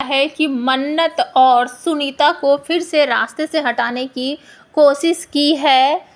है कि मन्नत और सुनीता को फिर से रास्ते से हटाने की कोशिश की है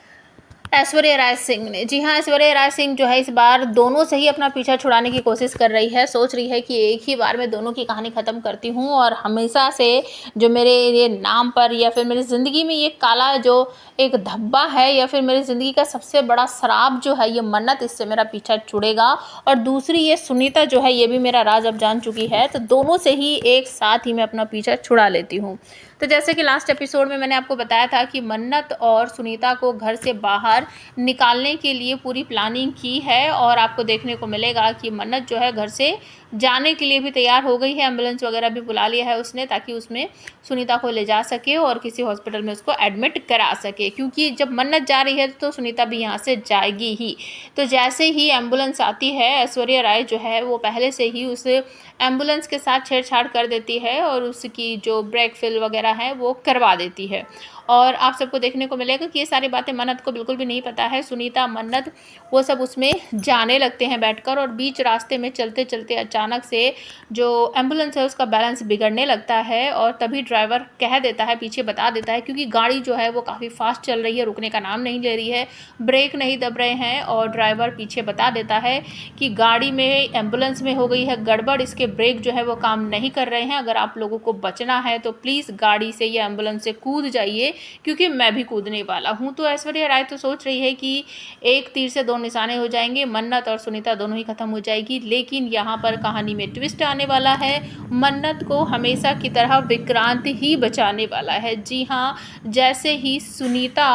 ऐश्वर्या राय सिंह ने। जी हाँ, ऐश्वर्या राय सिंह जो है इस बार दोनों से ही अपना पीछा छुड़ाने की कोशिश कर रही है। सोच रही है कि एक ही बार में दोनों की कहानी ख़त्म करती हूँ और हमेशा से जो मेरे ये नाम पर या फिर मेरी ज़िंदगी में ये काला जो एक धब्बा है या फिर मेरी ज़िंदगी का सबसे बड़ा श्राप जो है ये मन्नत, इससे मेरा पीछा छुड़ेगा। और दूसरी ये सुनीता जो है ये भी मेरा राज अब जान चुकी है, तो दोनों से ही एक साथ ही मैं अपना पीछा छुड़ा लेती हूँ। तो जैसे कि लास्ट एपिसोड में मैंने आपको बताया था कि मन्नत और सुनीता को घर से बाहर निकालने के लिए पूरी प्लानिंग की है और आपको देखने को मिलेगा कि मन्नत जो है घर से जाने के लिए भी तैयार हो गई है। एम्बुलेंस वगैरह भी बुला लिया है उसने ताकि उसमें सुनीता को ले जा सके और किसी हॉस्पिटल में उसको एडमिट करा सके, क्योंकि जब मन्नत जा रही है तो सुनीता भी यहाँ से जाएगी ही। तो जैसे ही एम्बुलेंस आती है, ऐश्वर्या राय जो है वो पहले से ही उस एम्बुलेंस के साथ छेड़छाड़ कर देती है और उसकी जो ब्रेक फिल वगैरह है वो करवा देती है। और आप सबको देखने को मिलेगा कि ये सारी बातें मन्नत को बिल्कुल भी नहीं पता है। सुनीता, मन्नत वो सब उसमें जाने लगते हैं बैठकर और बीच रास्ते में चलते चलते अचानक से जो एम्बुलेंस है उसका बैलेंस बिगड़ने लगता है और तभी ड्राइवर कह देता है, पीछे बता देता है, क्योंकि गाड़ी जो है वो काफ़ी फास्ट चल रही है, रुकने का नाम नहीं ले रही है, ब्रेक नहीं दब रहे हैं और ड्राइवर पीछे बता देता है कि गाड़ी में एम्बुलेंस में हो गई है गड़बड़, इसके ब्रेक जो है वो काम नहीं कर रहे हैं। अगर आप लोगों को बचना है तो प्लीज़ गाड़ी से या एम्बुलेंस से कूद जाइए, क्योंकि मैं भी कूदने वाला हूँ। तो ऐश्वर्या राय तो सोच रही है कि एक तीर से दो निशाने हो जाएंगे, मन्नत और सुनीता दोनों ही खत्म हो जाएगी। लेकिन यहाँ पर कहानी में ट्विस्ट आने वाला है, मन्नत को हमेशा की तरह विक्रांत ही बचाने वाला है। जी हाँ, जैसे ही सुनीता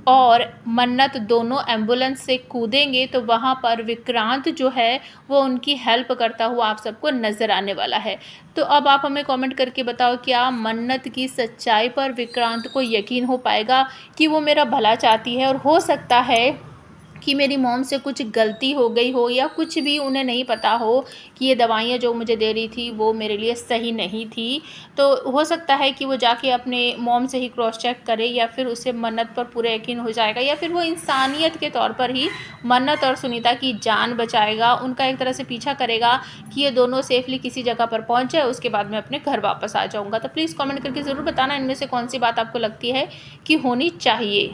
और मन्नत दोनों एम्बुलेंस से कूदेंगे तो वहाँ पर विक्रांत जो है वो उनकी हेल्प करता हुआ आप सबको नज़र आने वाला है। तो अब आप हमें कमेंट करके बताओ, क्या मन्नत की सच्चाई पर विक्रांत को यकीन हो पाएगा कि वो मेरा भला चाहती है और हो सकता है कि मेरी मॉम से कुछ गलती हो गई हो या कुछ भी उन्हें नहीं पता हो कि ये दवाइयाँ जो मुझे दे रही थी वो मेरे लिए सही नहीं थी। तो हो सकता है कि वो जाके अपने मॉम से ही क्रॉस चेक करे या फिर उसे मन्नत पर पूरा यकीन हो जाएगा या फिर वो इंसानियत के तौर पर ही मन्नत और सुनीता की जान बचाएगा, उनका एक तरह से पीछा करेगा कि ये दोनों सेफली किसी जगह पर पहुँच जाए, उसके बाद मैं अपने घर वापस आ जाऊँगा। तो प्लीज़ कॉमेंट करके ज़रूर बताना इनमें से कौन सी बात आपको लगती है कि होनी चाहिए।